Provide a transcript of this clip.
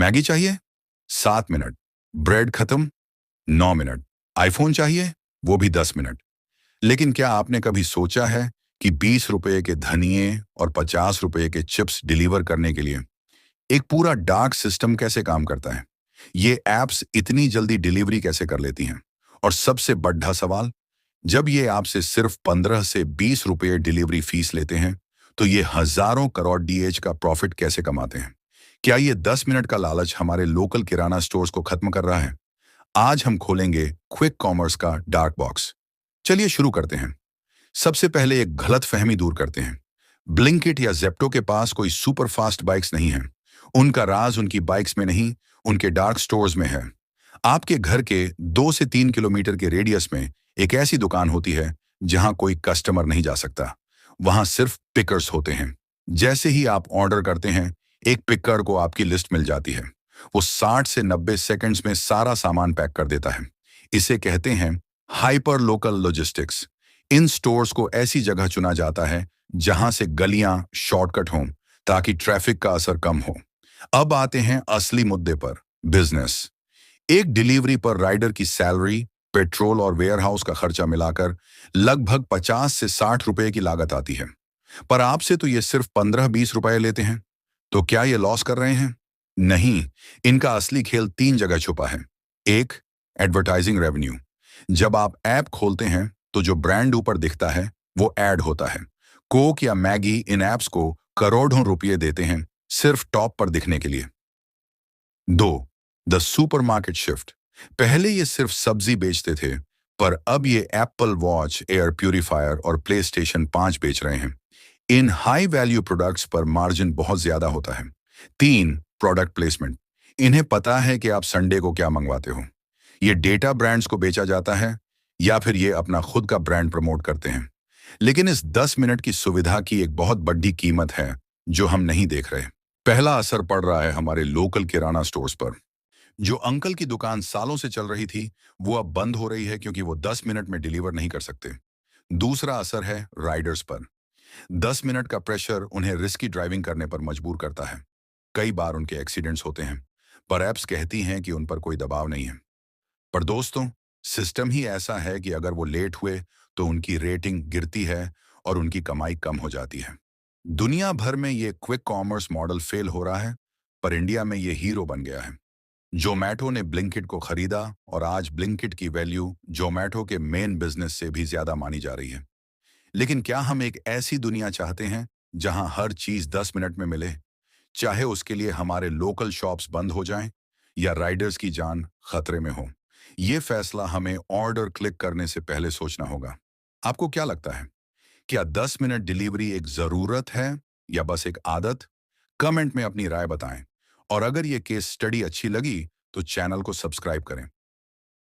Maggi चाहिए? 7 minute. Bread खत्म? 9 minute. IPhone चाहिए? वो भी 10 मिनट। लेकिन क्या आपने कभी सोचा है कि 20 रुपए के धनिए और 50 रुपए के चिप्स डिलीवर करने के लिए एक पूरा डार्क सिस्टम कैसे काम करता है? ये एप्स इतनी जल्दी डिलीवरी कैसे कर लेती हैं? और सबसे बड़ा सवाल, जब ये आपसे सिर्फ 15 से 20 रुपए डिलीवरी फीस लेते हैं, तो ये हजारों करोड़ डीएच का प्रॉफिट कैसे कमाते हैं? क्या ये 10 मिनट का लालच हमारे लोकल किराना स्टोर्स को खत्म कर रहा है? आज हम खोलेंगे क्विक कॉमर्स का डार्क बॉक्स। चलिए शुरू करते हैं। सबसे पहले एक गलत फहमी दूर करते हैं। ब्लिंकिट या जेप्टो के पास कोई सुपर फास्ट बाइक्स नहीं है। उनका राज उनकी बाइक्स में नहीं, उनके डार्क स्टोर्स में है। आपके घर के 2 से 3 किलोमीटर के रेडियस में एक ऐसी दुकान होती है जहां कोई कस्टमर नहीं जा सकता। वहां सिर्फ पिकर्स होते हैं। जैसे ही आप ऑर्डर करते हैं, एक पिकर को आपकी लिस्ट मिल जाती है। वो 60 से 90 सेकंड्स में सारा सामान पैक कर देता है। इसे कहते हैं हाइपर लोकल लॉजिस्टिक्स। इन स्टोर्स को ऐसी जगह चुना जाता है जहां से गलियां शॉर्टकट हों, ताकि ट्रैफिक का असर कम हो। अब आते हैं असली मुद्दे पर, बिजनेस। एक डिलीवरी पर राइडर की सैलरी, पेट्रोल और वेयरहाउस का खर्चा मिलाकर लगभग 50 से 60 रुपए की लागत आती है। पर आपसे तो ये सिर्फ 15-20 रुपए लेते हैं। तो क्या ये लॉस कर रहे हैं? नहीं, इनका असली खेल 3 जगह छुपा है। एक, एडवर्टाइजिंग रेवेन्यू। जब आप ऐप खोलते हैं तो जो ब्रांड ऊपर दिखता है वो ऐड होता है। कोक या मैगी इन ऐप्स को करोड़ों रुपए देते हैं सिर्फ टॉप पर दिखने के लिए। दो, द सुपरमार्केट शिफ्ट। पहले ये सिर्फ सब्जी बेचते थे, पर अब ये एप्पल वॉच, एयर प्यूरिफायर और प्ले स्टेशन 5 बेच रहे हैं। इन हाई वैल्यू प्रोडक्ट्स पर मार्जिन बहुत ज्यादा होता है। तीन, प्रोडक्ट प्लेसमेंट। इन्हें पता है कि आप संडे को क्या मंगवाते हो। ये डेटा ब्रांड्स को बेचा जाता है या फिर ये अपना खुद का ब्रांड प्रमोट करते हैं। लेकिन इस 10 मिनट की सुविधा की एक बहुत बड़ी कीमत है जो हम नहीं देख रहे। पहला असर पड़ रहा है हमारे लोकल किराना स्टोर्स पर। जो अंकल की दुकान सालों से चल रही थी, वो अब बंद हो रही है क्योंकि वो 10 मिनट में डिलीवर नहीं कर सकते। दूसरा असर है राइडर्स पर। 10 मिनट का प्रेशर उन्हें रिस्की ड्राइविंग करने पर मजबूर करता है। कई बार उनके एक्सीडेंट्स होते हैं, पर एप्स कहती हैं कि उन पर कोई दबाव नहीं है। पर दोस्तों, सिस्टम ही ऐसा है कि अगर वो लेट हुए तो उनकी रेटिंग गिरती है और उनकी कमाई कम हो जाती है। दुनिया भर में ये क्विक कॉमर्स मॉडल फेल हो रहा है, पर इंडिया में ये हीरो बन गया है। जोमैटो ने ब्लिंकिट को खरीदा और आज ब्लिंकिट की वैल्यू जोमैटो के मेन बिजनेस से भी ज्यादा मानी जा रही है। लेकिन क्या हम एक ऐसी दुनिया चाहते हैं जहां हर चीज 10 मिनट में मिले, चाहे उसके लिए हमारे लोकल शॉप्स बंद हो जाएं या राइडर्स की जान खतरे में हो? ये फैसला हमें ऑर्डर क्लिक करने से पहले सोचना होगा। आपको क्या लगता है? क्या 10 मिनट डिलीवरी एक जरूरत है या बस एक आदत? कमेंट में अपनी राय बताएं। और अगर ये केस स्टडी अच्छी लगी तो चैनल को सब्सक्राइब करें।